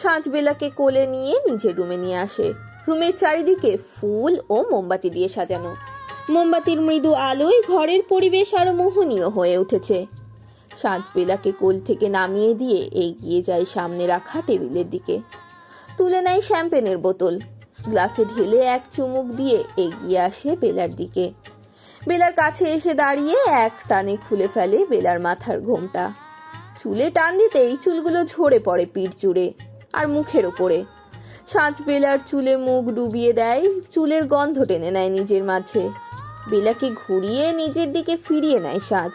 সাঁঝ বেলাকে কোলে নিয়ে নিজের রুমে নিয়ে আসে। রুমের চারিদিকে ফুল ও মোমবাতি দিয়ে সাজানো। মোমবাতির মৃদু আলোয় ঘরের পরিবেশ আরো মোহনীয় হয়ে উঠেছে। সাঁঝ বেলাকে কোল থেকে নামিয়ে দিয়ে এগিয়ে যায় সামনে রাখা টেবিলের দিকে। তুলে নেয় শ্যাম্পেনের বোতল, গ্লাসে ঢেলে এক চুমুক দিয়ে এগিয়ে আসে বেলার দিকে। বেলার কাছে এসে দাঁড়িয়ে এক টানে খুলে ফেলে বেলার মাথার ঘোমটা। চুলে টান দিতেই চুলগুলো ঝরে পড়ে পিঠ জুড়ে আর মুখের ওপরে। সাঁঝ বেলার চুলে মুখ ডুবিয়ে দেয়, চুলের গন্ধ টেনে নেয় নিজের মাঝে। বেলাকে ঘুরিয়ে নিজের দিকে ফিরিয়ে নেয় সাঁঝ।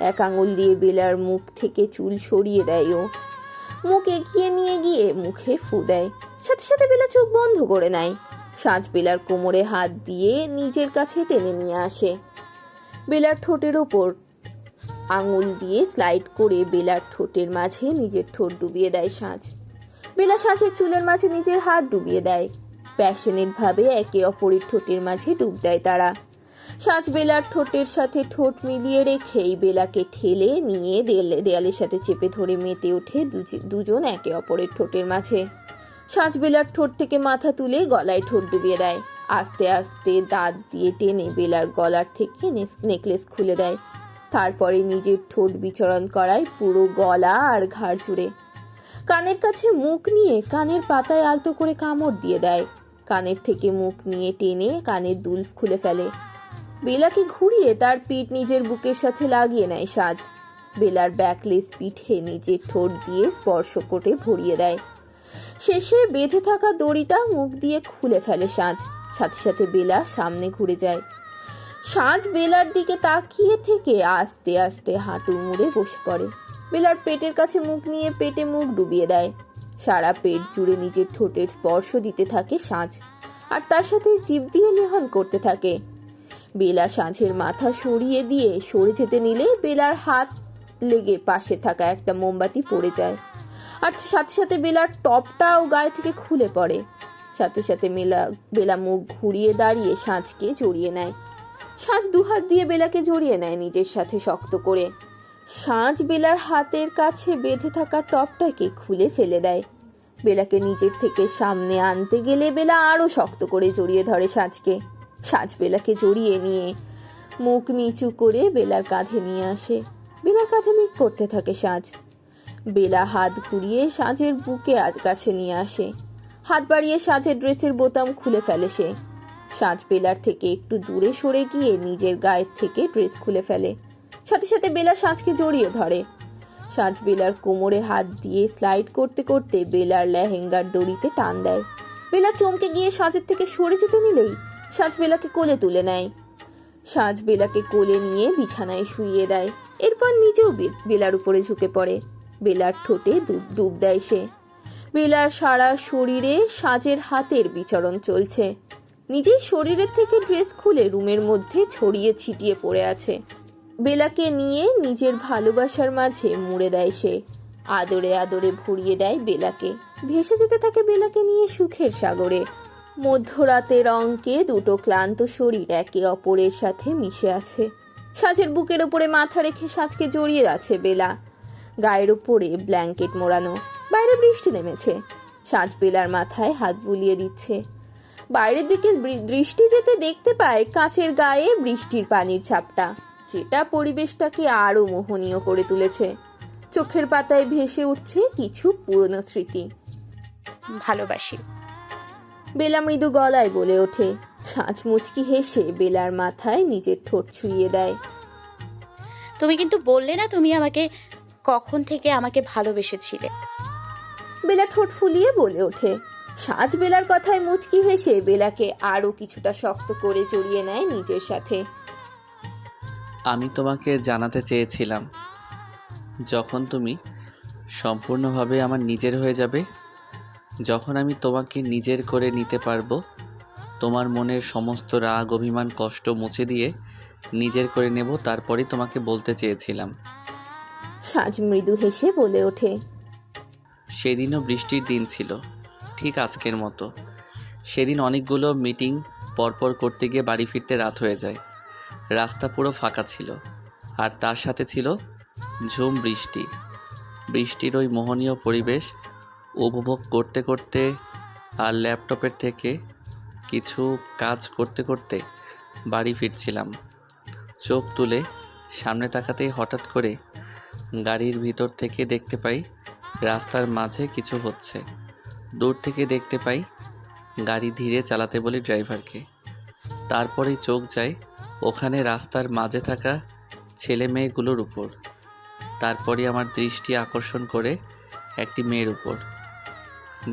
এক আঙুল দিয়ে বেলার মুখ থেকে চুল সরিয়ে দেয় ও। মুখ এগিয়ে নিয়ে গিয়ে মুখে ফু দেয়, সাথে সাথে বেলা চোখ বন্ধ করে নেয়। সাঁঝ বেলার কোমরে হাত দিয়ে নিজের কাছে টেনে নিয়ে আসে। বেলার ঠোঁটের ওপর আঙুল দিয়ে স্লাইড করে বেলার ঠোঁটের মাঝে নিজের ঠোঁট ডুবিয়ে দেয় সাঁঝ। বেলা সাঁঝের চুলের মাঝে নিজের হাত ডুবিয়ে দেয়। প্যাশনেট ভাবে একে অপরের ঠোঁটের মাঝে ডুব দেয় তারা। সাঁঝ বেলার ঠোঁটের সাথে ঠোঁট মিলিয়ে রেখেই বেলাকে ঠেলে নিয়ে দেয়ালের সাথে চেপে ধরে মেতে ওঠে দুজন একে অপরের ঠোঁটের মাঝে। সাঁঝ বেলার ঠোঁট থেকে মাথা তুলে গলায় ঠোঁট ডুবিয়ে দেয়। আস্তে আস্তে দাঁত দিয়ে টেনে বেলার গলার থেকে নেকলেস খুলে দেয়। তারপরে নিজের ঠোঁট বিচরণ করায় পুরো গলা আর ঘাড় জুড়ে। কানের কাছে মুখ নিয়ে কানের পাতায় আলতো করে কামড় দিয়ে দেয়। কানের থেকে মুখ নিয়ে টেনে কানের দুল খুলে ফেলে। বেলাকে ঘুরিয়ে তার পিঠ নিজের বুকের সাথে লাগিয়ে নেয় সাঁঝ। বেলার ব্যাকলেস পিঠে নিজের ঠোঁট দিয়ে স্পর্শ করে ভরিয়ে দেয়। শেষে বেঁধে থাকা দড়িটা মুখ দিয়ে খুলে ফেলে সাঁঝ। সাথে সাথে বেলা সামনে ঘুরে যায়। সাঁঝ বেলার দিকে তাকিয়ে থেকে আস্তে আস্তে হাঁটু মুড়ে বসে পড়ে। বেলার পেটের কাছে মুখ নিয়ে পেটে মুখ ডুবিয়ে দেয়। সারা পেট জুড়ে নিজের ঠোঁটের স্পর্শ দিতে থাকে সাঁঝ, আর তার সাথে জিভ দিয়ে লেহন করতে থাকে। বেলা সাঁঝের মাথা সরিয়ে দিয়ে সরে যেতে নিলে বেলার হাত লেগে পাশে থাকা একটা মোমবাতি পড়ে যায়, আর সাথে সাথে বেলার টপটাও গায়ে থেকে খুলে পড়ে। সাথে সাথে বেলা মুখ ঘুরিয়ে দাঁড়িয়ে সাঁঝকে জড়িয়ে নেয়। সাঁঝ দুহাত দিয়ে বেলাকে জড়িয়ে নেয় নিজের সাথে শক্ত করে। সাঁঝ বেলার হাতের কাছে বেঁধে থাকা টপটাকে খুলে ফেলে দেয়। বেলাকে নিজের থেকে সামনে আনতে গেলে বেলা আরো শক্ত করে জড়িয়ে ধরে সাঁঝকে। সাঁঝ বেলাকে জড়িয়ে নিয়ে মুখ নিচু করে বেলার কাঁধে নিয়ে আসে। বেলার কাঁধে লিক করতে থাকে সাঁঝ। বেলা হাত ঘুরিয়ে সাঁঝের বুকে কাছে নিয়ে আসে। হাত বাড়িয়ে সাঁঝের ড্রেসের বোতাম খুলে ফেলে সে। সাঁঝ বেলার থেকে একটু দূরে সরে গিয়ে নিজের গায়ের থেকে ড্রেস খুলে ফেলে। সাথে সাথে বেলা সাঁঝকে জড়িয়ে ধরে। সাঁঝ বেলার কোমরে হাত দিয়ে স্লাইড করতে করতে বেলার লেহেঙ্গার দড়িতে টান দেয়। বেলা চমকে গিয়ে সাঁঝের থেকে সরে যেতে নিলেই সাঁঝ বেলাকে কোলে তুলে নেয়। সাঁঝ বেলাকে কোলে নিয়ে বিছানায় শুইয়ে দেয়। এরপর নিজেও বেলার উপরে ঝুঁকে পড়ে। বেলার ঠোঁটে ডুব দেয় সে। বেলার সারা শরীরে সাঁঝের হাতের বিচরণ চলছে। নিজের শরীরের থেকে ড্রেস খুলে রুমের মধ্যে ছড়িয়ে ছিটিয়ে পড়ে আছে। বেলাকে নিয়ে নিজের ভালোবাসার মাঝে মুড়ে দেয় সে। আদরে আদরে ভরিয়ে দেয় বেলাকে। ভেসে যেতে থাকে বেলাকে নিয়ে সুখের সাগরে। মধ্যরাতের অঙ্কে দুটো ক্লান্ত শরীর একে অপরের সাথে মিশে আছে। সাঁঝের বুকের ওপরে মাথা রেখে সাঁঝকে জড়িয়ে আছে বেলা। গায়ের ওপরে ব্ল্যাঙ্কেট মোড়ানো। বাইরে বৃষ্টি নেমেছে। সাঁঝ বেলার মাথায় হাত বুলিয়ে দিচ্ছে। বাইরের দিকে দৃষ্টি যেতে দেখতে পায় কাঁচের গায়ে বৃষ্টির পানির ছাপটা, যেটা পরিবেশটাকে আরো মোহনীয় করে তুলেছে। চোখের পাতায় ভেসে উঠছে কিছু পুরনো স্মৃতি। ভালোবাসি। বেলা মৃদু গলায় বলে ওঠে। সাঁঝ মুচকি হেসে বেলার মাথায় নিজের ঠোঁট ছুঁয়ে দেয়। তুমি কিন্তু বললে না তুমি আমাকে কখন থেকে আমাকে ভালোবেসেছিলে। বেলা ঠোঁট ফুলিয়ে বলে ওঠে। সাঁঝ বেলার কথায় মুচকি হেসে বেলাকে আরো কিছুটা শক্ত করে জড়িয়ে নেয় নিজের সাথে। আমি তোমাকে জানাতে চেয়েছিলাম, যখন তুমি সম্পূর্ণভাবে আমার নিজের হয়ে যাবে, যখন আমি তোমাকে নিজের করে নিতে পারবো, তোমার মনের সমস্ত রাগ অভিমান কষ্ট মুছে দিয়ে নিজের করে নেব, তারপরেই তোমাকে বলতে চেয়েছিলাম। সাঁঝ মৃদু হেসে বলে ওঠে। সেদিনও বৃষ্টির দিন ছিল, ঠিক আজকের মতো। সেদিন অনেকগুলো মিটিং পরপর করতে গিয়ে বাড়ি ফিরতে রাত হয়ে যায়। রাস্তা পুরো ফাঁকা ছিল, আর তার সাথে ছিল ঝুম বৃষ্টি, বৃষ্টির ওই মোহনীয় পরিবেশ উপভোগ করতে করতে আর ল্যাপটপের থেকে কিছু কাজ করতে করতে বাড়ি ফিরছিলাম। চোখ তুলে সামনে তাকাতেই হঠাৎ করে গাড়ির ভিতর থেকে দেখতে পাই রাস্তার মাঝে কিছু হচ্ছে। দূর থেকে দেখতে পাই গাড়ি ধীরে চালাতে বলি ড্রাইভারকে। তারপরেই চোখ যায় ওখানে রাস্তার মাঝে থাকা ছেলে মেয়েগুলোর উপর। তারপরে আমার দৃষ্টি আকর্ষণ করে একটি মেয়ের উপর,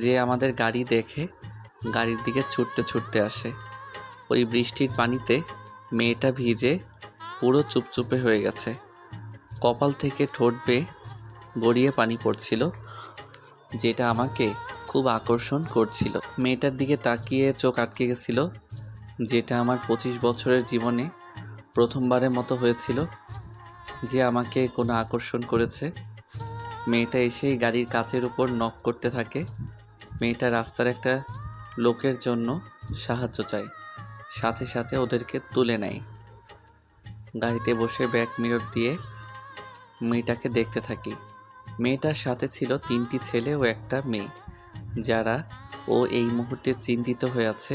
যে আমাদের গাড়ি দেখে গাড়ির দিকে ছুটতে ছুটতে আসে। ওই বৃষ্টির পানিতে মেয়েটা ভিজে পুরো চুপচুপে হয়ে গেছে। কপাল থেকে ঠোঁট বেয়ে গড়িয়ে পানি পড়ছিল, যেটা আমাকে খুব আকর্ষণ করছিল। মেয়েটার দিকে তাকিয়ে চোখ আটকে গেছিল, যেটা আমার 25 বছরের জীবনে প্রথমবারের মতো হয়েছিল যে আমাকে কোনো আকর্ষণ করেছে। মেয়েটা এসেই গাড়ির কাচের উপর নক করতে থাকে। মেয়েটা রাস্তার একটা লোকের জন্য সাহায্য চায়, সাথে সাথে ওদেরকে তুলে নেয়। গাড়িতে বসে ব্যাক মিরর দিয়ে মেয়েটাকে দেখতে থাকি। মেয়েটার সাথে ছিল 3টি ছেলে ও একটা মেয়ে, যারা ও এই মুহূর্তে চিন্তিত হয়ে আছে।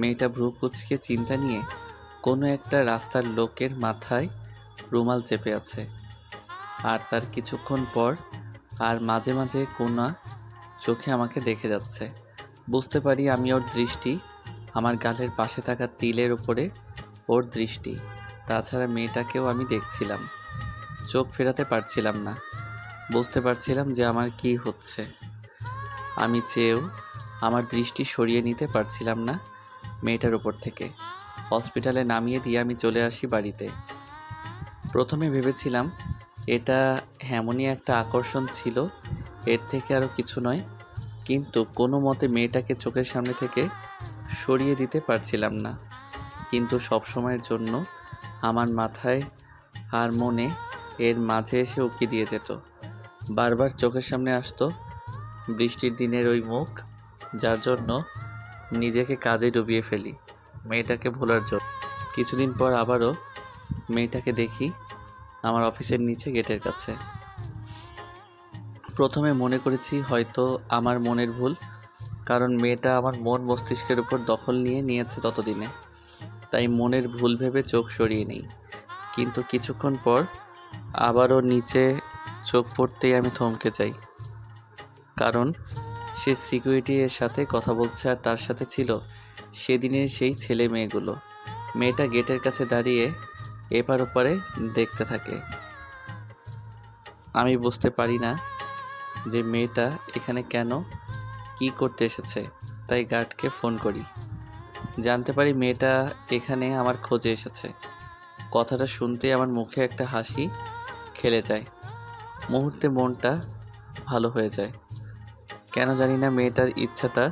মেয়েটা ভ্রু কুঁচকে চিন্তা নিয়ে কোনো একটা রাস্তার লোকের মাথায় রুমাল চেপে আছে। আর তার কিছুক্ষণ পর আর মাঝে মাঝে কোনা চোখে আমাকে দেখে যাচ্ছে। বুঝতে পারি আমি ওর দৃষ্টি, আমার গালের পাশে থাকা তিলের উপরে ওর দৃষ্টি। তাছাড়া মেয়েটাকেও আমি দেখছিলাম, চোখ ফেরাতে পারছিলাম না। বুঝতে পারছিলাম যে আমার কি হচ্ছে। আমি চেয়েও আমার দৃষ্টি সরিয়ে নিতে পারছিলাম না মেয়েটার উপর থেকে। হসপিটালে নামিয়ে দিয়ে আমি চলে আসি বাড়িতে। প্রথমে ভেবেছিলাম এটা এমনই একটা আকর্ষণ ছিল, এর থেকে আরও কিছু নয়, কিন্তু কোনো মতে মেয়েটাকে চোখের সামনে থেকে সরিয়ে দিতে পারছিলাম না। কিন্তু সব সময়ের জন্য আমার মাথায় আর মনে এর মাঝে এসে উকি দিয়ে যেত। বারবার চোখের সামনে আসতো বৃষ্টির দিনের ওই মুখ, যার জন্য নিজেকে কাজে ডুবিয়ে ফেলি মেয়েটাকে ভোলার জন্য। কিছুদিন পর আবারও মেয়েটাকে দেখি আমার অফিসের নিচে গেটের কাছে। প্রথমে মনে করেছি হয়তো আমার মনের ভুল, কারণ মেয়েটা আমার মন মস্তিষ্কের উপর দখল নিয়ে নিয়েছে ততদিনে, তাই মনের ভুল ভেবে চোখ সরিয়ে নেই। কিন্তু কিছুক্ষণ পর আবারও নিচে চোখ পড়তেই আমি থমকে যাই, কারণ সে সিকিউরিটি এর সাথে কথা বলছে আর তার সাথে ছিল সেদিনের সেই ছেলে মেয়েগুলো। মেয়েটা গেটের কাছে দাঁড়িয়ে এপার ওপারে দেখতে থাকে। আমি বুঝতে পারি না যে মেয়েটা এখানে কেন, কি করতে এসেছে, তাই গার্ডকে ফোন করি। জানতে পারি মেয়েটা এখানে আমার খোঁজে এসেছে। কথাটা শুনতে আমার মুখে একটা হাসি খেলে যায়, মুহূর্তে মনটা ভালো হয়ে যায়। কেন জানি না মেয়েটার ইচ্ছাটা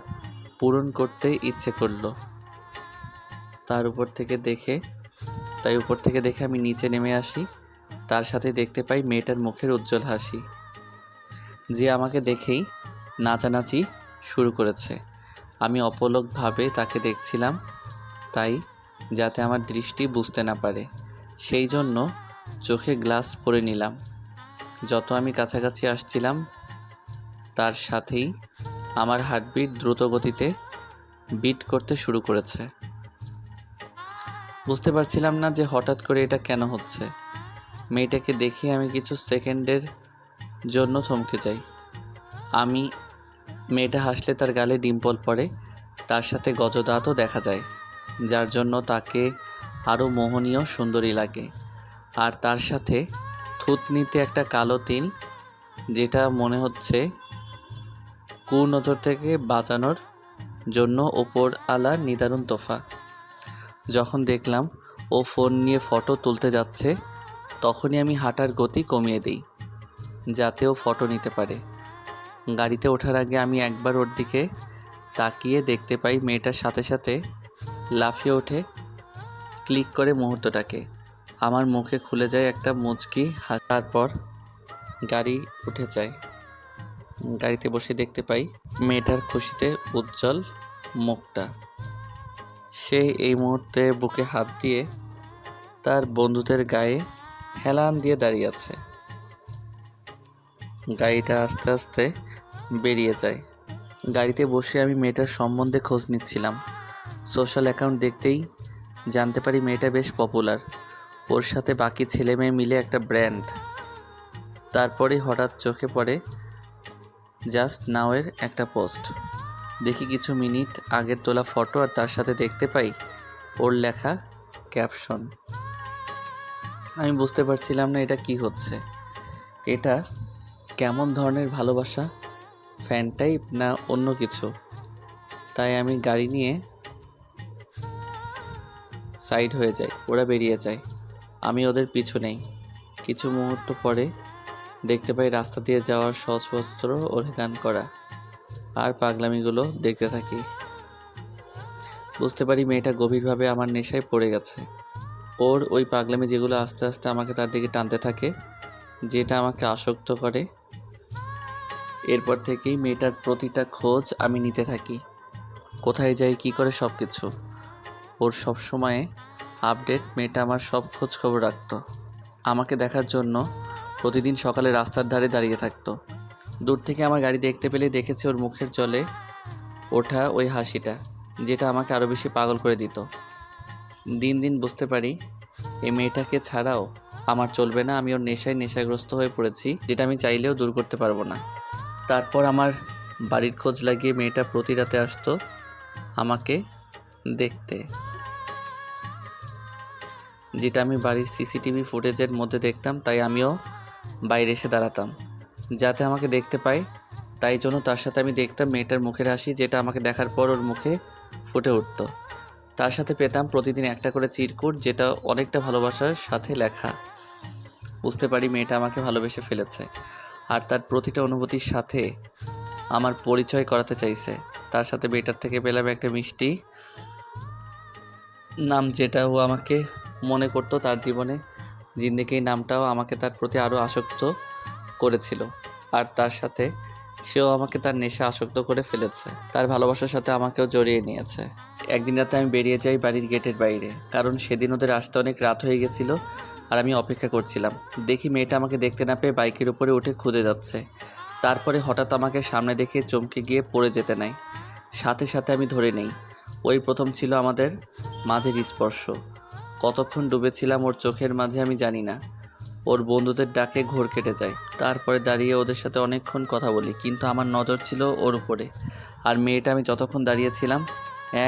পূরণ করতে ইচ্ছে করলো। তাই উপর থেকে দেখে আমি নিচে নেমে আসি। তার সাথে দেখতে পাই মেয়েটার মুখের উজ্জ্বল হাসি, যে আমাকে দেখেই নাচানাচি শুরু করেছে। আমি অপলকভাবে তাকে দেখছিলাম, তাই যাতে আমার দৃষ্টি বুঝতে না পারে, সেই জন্য চোখে গ্লাস পরে নিলাম। যত আমি কাছাকাছি আসছিলাম তার সাথেই আমার হার্টবিট দ্রুত গতিতে বিট করতে শুরু করেছে। বুঝতে পারছিলাম না যে হঠাৎ করে এটা কেন হচ্ছে। মেয়েটাকে দেখে আমি কিছু সেকেন্ডের জন্য থমকে যাই। মেয়েটা হাসলে তার গালে ডিম্পল পড়ে, তার সাথে গজদাঁতও দেখা যায়, যার জন্য তাকে আরও মোহনীয় সুন্দরী লাগে। আর তার সাথে থুতনিতে একটা কালো তিল, যেটা মনে হচ্ছে কুনজর থেকে বাঁচানোর জন্য ওপর আলার নিদারুণ তোফা। যখন দেখলাম ও ফোন নিয়ে ফটো তুলতে যাচ্ছে, তখনই আমি হাঁটার গতি কমিয়ে দিই, যাতে ও ফটো নিতে পারে। গাড়িতে ওঠার আগে আমি একবার ওর দিকে তাকিয়ে দেখতে পাই মেয়েটার সাথে সাথে লাফিয়ে ওঠে ক্লিক করে মুহূর্তটাকে। আমার মুখে খুলে যায় একটা মুচকি হাসি। তারপর গাড়ি উঠে যায়। গাড়িতে বসে দেখতে পাই মেয়েটার খুশিতে উজ্জ্বল মুখটা। সে এই মুহূর্তে বুকে হাত দিয়ে তার বন্ধুদের গায়ে হেলান দিয়ে দাঁড়িয়ে আছে। গাড়িটা আস্তে আস্তে বেরিয়ে যায়। গাড়িতে বসে আমি মেয়েটার সম্বন্ধে খোঁজ নিচ্ছিলাম। সোশ্যাল অ্যাকাউন্ট দেখতেই জানতে পারি মেয়েটা বেশ পপুলার, ওর সাথে বাকি ছেলে মেয়ে মিলে একটা ব্র্যান্ড। তারপরেই হঠাৎ চোখে পড়ে জাস্ট নাওয়ের একটা পোস্ট। দেখি কিছু মিনিট আগের তোলা ফটো আর তার সাথে দেখতে পাই ওর লেখা ক্যাপশন। আমি বুঝতে পারছিলাম না এটা কি হচ্ছে। এটা কেমন ধরনের ভালোবাসা, ফ্যান টাইপ না অন্য কিছু? তাই আমি গাড়ি নিয়ে সাইড হয়ে যাই, ওরা বেরিয়ে যায়, আমি ওদের পিছু নেই। কিছু মুহূর্ত পরে দেখতে পাই রাস্তা দিয়ে যাওয়ার সহজপত্র ওরে গান করা আর পাগলামিগুলো দেখতে থাকি। বুঝতে পারি মেয়েটা গভীরভাবে আমার নেশায় পড়ে গেছে। ওর ওই পাগলামি যেগুলো আস্তে আস্তে আমাকে তার দিকে টানতে থাকে, যেটা আমাকে আসক্ত করে। এরপর থেকেই মেয়েটার প্রতিটা খোঁজ আমি নিতে থাকি, কোথায় যাই কী করে সব কিছু। ওর সব সময়ে আপডেট, মেয়েটা আমার সব খোঁজ খবর রাখতো। আমাকে দেখার জন্য প্রতিদিন সকালে রাস্তার ধারে দাঁড়িয়ে থাকতো। দূর থেকে আমার গাড়ি দেখতে পেলে দেখেছে ওর মুখের জলে ওঠা ওই হাসিটা, যেটা আমাকে আরও বেশি পাগল করে দিত। দিন দিন বুঝতে পারি এই মেয়েটাকে ছাড়াও আমার চলবে না। আমি ওর নেশাগ্রস্ত হয়ে পড়েছি, যেটা আমি চাইলেও দূর করতে পারবো না। তারপর আমার বাড়ির খোঁজ লাগিয়ে মেয়েটা প্রতি রাতে আসতো আমাকে দেখতে, যেটা আমি বাড়ির সিসিটিভি ফুটেজের মধ্যে দেখতাম। তাই আমিও বাইরে এসে দাঁড়াতাম যাতে আমাকে দেখতে পায়। তাই জন্য তার সাথে আমি দেখতাম মেয়েটার মুখের হাসি, যেটা আমাকে দেখার পর ওর মুখে ফুটে উঠত। তার সাথে পেতাম প্রতিদিন একটা করে চিরকুট, যেটা অনেকটা ভালোবাসার সাথে লেখা। বুঝতে পারি মেয়েটা আমাকে ভালোবেসে ফেলেছে আর তার প্রতিটা অনুভূতির সাথে আমার পরিচয় করাতে চাইছে। তার সাথে মেয়েটার থেকে পেলাম একটা মিষ্টি নাম, যেটা ও আমাকে মনে করতো তার জীবনে জিন্দেগি। নামটাও আমাকে তার প্রতি আরও আসক্ত করেছিল। আর তার সাথে সেও আমাকে তার নেশা আসক্ত করে ফেলেছে, তার ভালোবাসার সাথে আমাকেও জড়িয়ে নিয়েছে। একদিন রাতে আমি বেরিয়ে যাই বাড়ির গেটের বাইরে, কারণ সেদিন ওদের আসতে অনেক রাত হয়ে গেছিলো আর আমি অপেক্ষা করছিলাম। দেখি মেয়েটা আমাকে দেখতে না পেয়ে বাইকের উপরে উঠে খুঁজে যাচ্ছে। তারপরে হঠাৎ আমাকে সামনে দেখে চমকে গিয়ে পড়ে যেতে নেয়। সাথে সাথে আমি ধরে নেই। ওই প্রথম ছিল আমাদের মাঝের স্পর্শ। কতক্ষণ ডুবেছিলাম ওর চোখের মাঝে আমি জানি না। ওর বন্ধুদের ডাকে ঘোর কেটে যায়। তারপরে দাঁড়িয়ে ওদের সাথে অনেকক্ষণ কথা বলি, কিন্তু আমার নজর ছিল ওর উপরে। আর মেয়েটা আমি যতক্ষণ দাঁড়িয়েছিলাম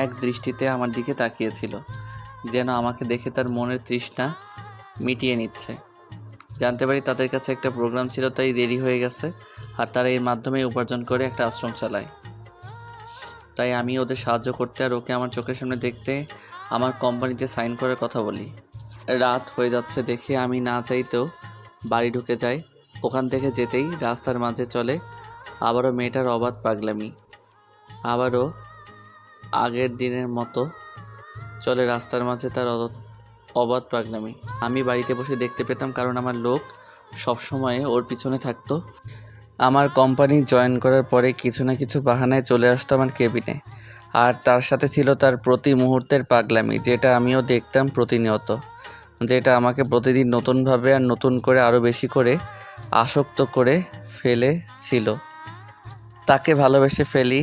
এক দৃষ্টিতে আমার দিকে তাকিয়েছিল, যেন আমাকে দেখে তার মনের তৃষ্ণা মিটিয়ে নিচ্ছে। জানতে পারি তাদের কাছে একটা প্রোগ্রাম ছিল, তাই দেরি হয়ে গেছে আর তারা এর মাধ্যমে উপার্জন করে একটা আশ্রম চালায়। তাই আমি ওদের সাহায্য করতে আর ওকে আমার চোখের সামনে দেখতে আমার কোম্পানিতে সাইন করার কথা বলি। রাত হয়ে যাচ্ছে দেখে আমি না চাইতেও বাড়ি ঢুকে যাই। ওখান থেকে যেতেই রাস্তার মাঝে চলে আবারও মেয়েটার অবাধ পাগলামি। আবারও আগের দিনের মতো চলে রাস্তার মাঝে তার অবাধ পাগলামি। আমি বাড়িতে বসে দেখতে পেতাম, কারণ আমার লোক সবসময় ওর পিছনে থাকতো। আমার কোম্পানি জয়েন করার পরে কিছু না কিছু বাহানায় চলে আসতো আমার কেবিনে, আর তার সাথে ছিল তার প্রতি মুহূর্তের পাগলামি, যেটা আমিও দেখতাম প্রতিনিয়ত, যেটা আমাকে প্রতিদিন নতুনভাবে আর নতুন করে আরও বেশি করে আসক্ত করে ফেলেছিল। তাকে ভালোবেসে ফেলি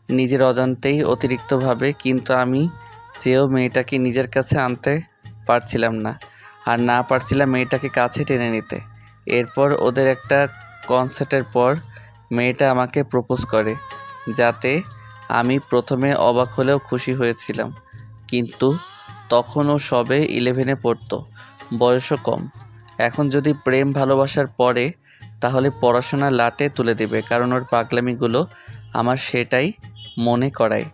নিজের অজান্তেই অতিরিক্তভাবে, কিন্তু আমি চেয়েও মেয়েটাকে নিজের কাছে আনতে পারছিলাম না, আর না পারছিলাম মেয়েটাকে কাছে টেনে নিতে। এরপর ওদের একটা কনসার্টের পর মেয়েটা আমাকে প্রপোজ করে, যাতে আমি প্রথমে অবাক হলেও খুশি হয়েছিলাম। কিন্তু তখনও সবে 11-এ পড়তো, বয়সও কম। এখন যদি প্রেম ভালোবাসার পরে, তাহলে পড়াশোনা লাটে তুলে দেবে, কারণ ওর পাগলামিগুলো আমার সেটাই মনে করায়।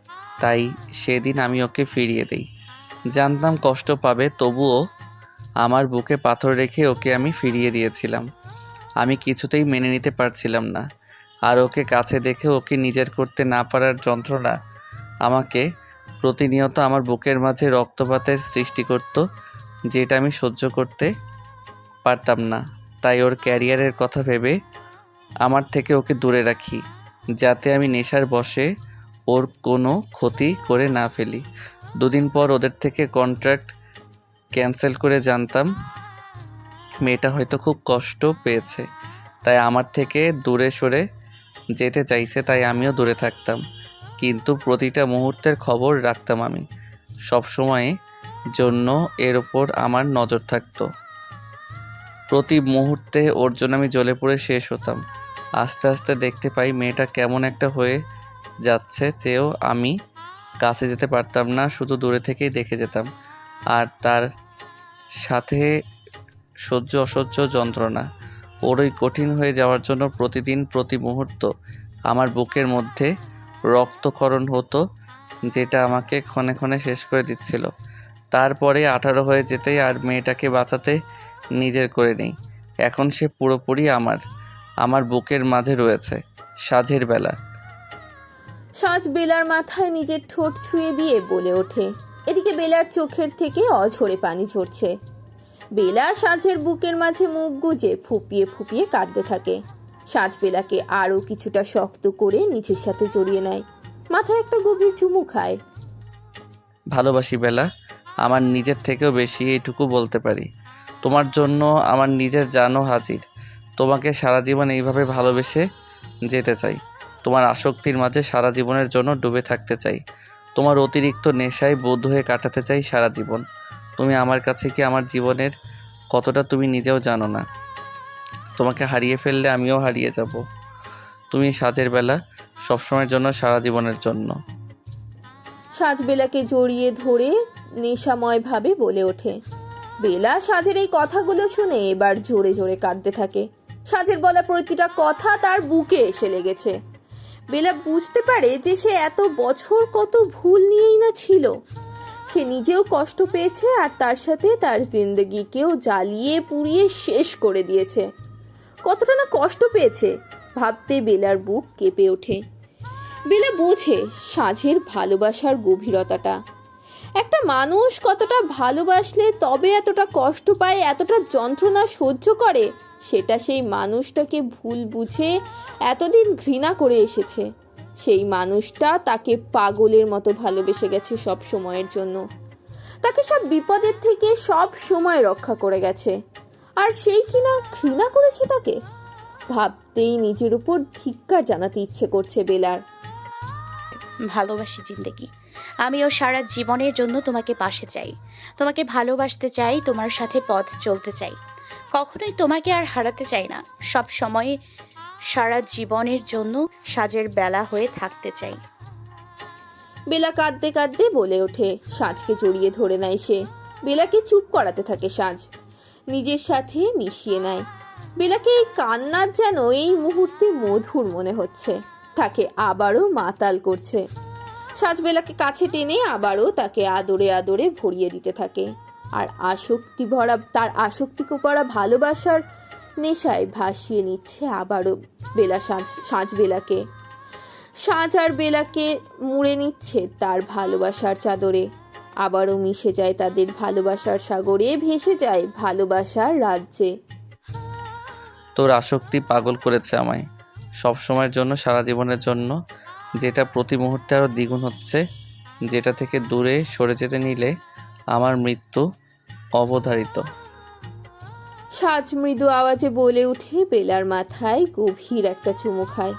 তাই সেদিন আমি ওকে ফিরিয়ে দিই। জানতাম কষ্ট পাবে, তবুও আমার বুকে পাথর রেখে ওকে আমি ফিরিয়ে দিয়েছিলাম। আমি কিছুতেই মেনে নিতে পারছিলাম না, আর ওকে কাছে দেখে ওকে নিজের করতে না পারার যন্ত্রণা আমাকে প্রতিনিয়ত আমার বুকের মাঝে রক্তপাতের সৃষ্টি করত, যেটা আমি সহ্য করতে পারতাম না। তাই ওর ক্যারিয়ারের কথা ভেবে আমার থেকে ওকে দূরে রাখি, যাতে আমি নেশার বশে ওর কোনো ক্ষতি করে না ফেলি। দুদিন পর ওদের থেকে কন্ট্রাক্ট ক্যান্সেল করে জানতাম মেয়েটা হয়তো খুব কষ্ট পেয়েছে, তাই আমার থেকে দূরে সরে যেতে চাইছে, তাই আমিও দূরে থাকতাম। কিন্তু প্রতিটা মুহূর্তের খবর রাখতাম আমি। সব সময় জন্য এর ওপর আমার নজর থাকতো। প্রতি মুহূর্তে ওর জন্য আমি জ্বলে পুড়ে শেষ হতাম। আস্তে আস্তে দেখতে পাই মেয়েটা কেমন একটা হয়ে যাচ্ছে, চেয়েও আমি কাছে যেতে পারতাম না, শুধু দূরে থেকেই দেখে যেতাম। আর তার সাথে অসহ্য যন্ত্রণা। ওর ওই কঠিন হয়ে যাওয়ার জন্য প্রতিদিন প্রতি মুহূর্ত আমার বুকের মধ্যে রক্তক্ষরণ হতো, যেটা আমাকে ক্ষণে ক্ষণে শেষ করে দিচ্ছিল। তারপরে 18 হয়ে যেতেই আর মেয়েটাকে বাঁচাতে নিজের করে নেই। এখন সে পুরোপুরি আমার বুকের মাঝে রয়েছে। সাঁঝের বেলা। সাজ বেলার মাথায় নিজের ঠোঁট ছুঁয়ে দিয়ে বলে ওঠে। এদিকে বেলার চোখের থেকে অঝরে পানি ঝরছে। বেলা সাজের বুকের মাঝে মুখ গুজে ফুপিয়ে ফুপিয়ে কাঁদতে থাকে। সাজ বেলাকে আরও কিছুটা শক্ত করে নিজের সাথে জড়িয়ে নেয়, মাথায় একটা গভীর চুমু খায়। ভালোবাসি বেলা, আমার নিজের থেকেও বেশি, এইটুকু বলতে পারি। তোমার জন্য আমার নিজের জানও হাজির। তোমাকে সারা জীবন এইভাবে ভালোবেসে যেতে চাই। তোমার আসক্তির মাঝে সারা জীবনের জন্য ডুবে থাকতে চাই। তোমার অতিরিক্ত নেশায় বদ্ধ হয়ে কাটাতে চাই সারা জীবন। তুমি আমার কাছে কি আমার জীবনের কতটা তুমি নিজেও জানো না। তোমাকে হারিয়ে ফেললে আমিও হারিয়ে যাব। তুমি সাঁঝের বেলা, সবসময়ের জন্য, সারা জীবনের জন্য। সাজ বেলাকে জড়িয়ে ধরে নেশাময়ভাবে বলে ওঠে। বেলা সাজের এই কথাগুলো শুনে এবার জোরে জোরে কাঁদতে থাকে। সাজের বলা প্রতিটা কথা তার বুকে এসে লেগেছে। বেলা বুঝতে পারে যে সে এত বছর কত ভুল নিয়েই না ছিল। সে নিজেও কষ্ট পেয়েছে আর তার সাথে তার জিন্দগিকেও জ্বালিয়ে পুড়িয়ে শেষ করে দিয়েছে। কতটা না কষ্ট পেয়েছে ভাবতে বেলার বুক কেঁপে ওঠে। বেলা বোঝে সাঁঝের ভালোবাসার গভীরতাটা। একটা মানুষ কতটা ভালোবাসলে তবে এতটা কষ্ট পায়, এতটা যন্ত্রণা সহ্য করে, সেটা সেই মানুষটাকে ভুল বুঝে এতদিন ঘৃণা করে এসেছে। সেই মানুষটা তাকে পাগলের মতো ভালোবেসে গেছে সব সময়ের জন্য। তাকে সব বিপদের থেকে সব সময় রক্ষা করে গেছে, আর সেই কিনা ঘৃণা করেছে তাকে। ভাবতেই নিজের উপর ধিক্কার জানাতে ইচ্ছে করছে বেলার। ভালোবাসি জিন্দেগি। আমিও সারা জীবনের জন্য তোমাকে পাশে চাই, তোমাকে ভালোবাসতে চাই, তোমার সাথে পথ চলতে চাই। কখনোই তোমাকে আর হারাতে চাই না। সব সময় সারা জীবনের জন্য সাজের বেলা হয়ে থাকতে চাই। বেলা কাঁদতে কাঁদতে বলে ওঠে। সাজকে জড়িয়ে ধরে নেয় সে। বেলাকে চুপ করাতে থাকে সাজ, নিজের সাথে মিশিয়ে নেয়। বেলাকে এই কান্নার যেন এই মুহূর্তে মধুর মনে হচ্ছে, তাকে আবারও মাতাল করছে। সাজ বেলাকে কাছে টেনে আবারও তাকে আদরে আদরে ভরিয়ে দিতে থাকে। আর তার আসক্তি করা ভালোবাসার নেশায় ভাসিয়ে নিচ্ছে আবারও বেলা সাজ বেলাকে। সাজ আর বেলাকে মুড়ে নিচ্ছে তার ভালোবাসার চাদরে। আবারও মিশে যায় তাদের ভালোবাসার সাগরে, ভেসে যায় ভালোবাসার রাজ্যে। তোর আসক্তি পাগল করেছে আমায়, সব সময়ের জন্য, সারা জীবনের জন্য, যেটা প্রতি মুহূর্তে আরও দ্বিগুণ হচ্ছে, যেটা থেকে দূরে সরে যেতে নিলে আমার মৃত্যু অবধারিত। সাজ মৃদু আওয়াজে বলে উঠে বেলার মাথায় গভীর একটা চুমু খায়।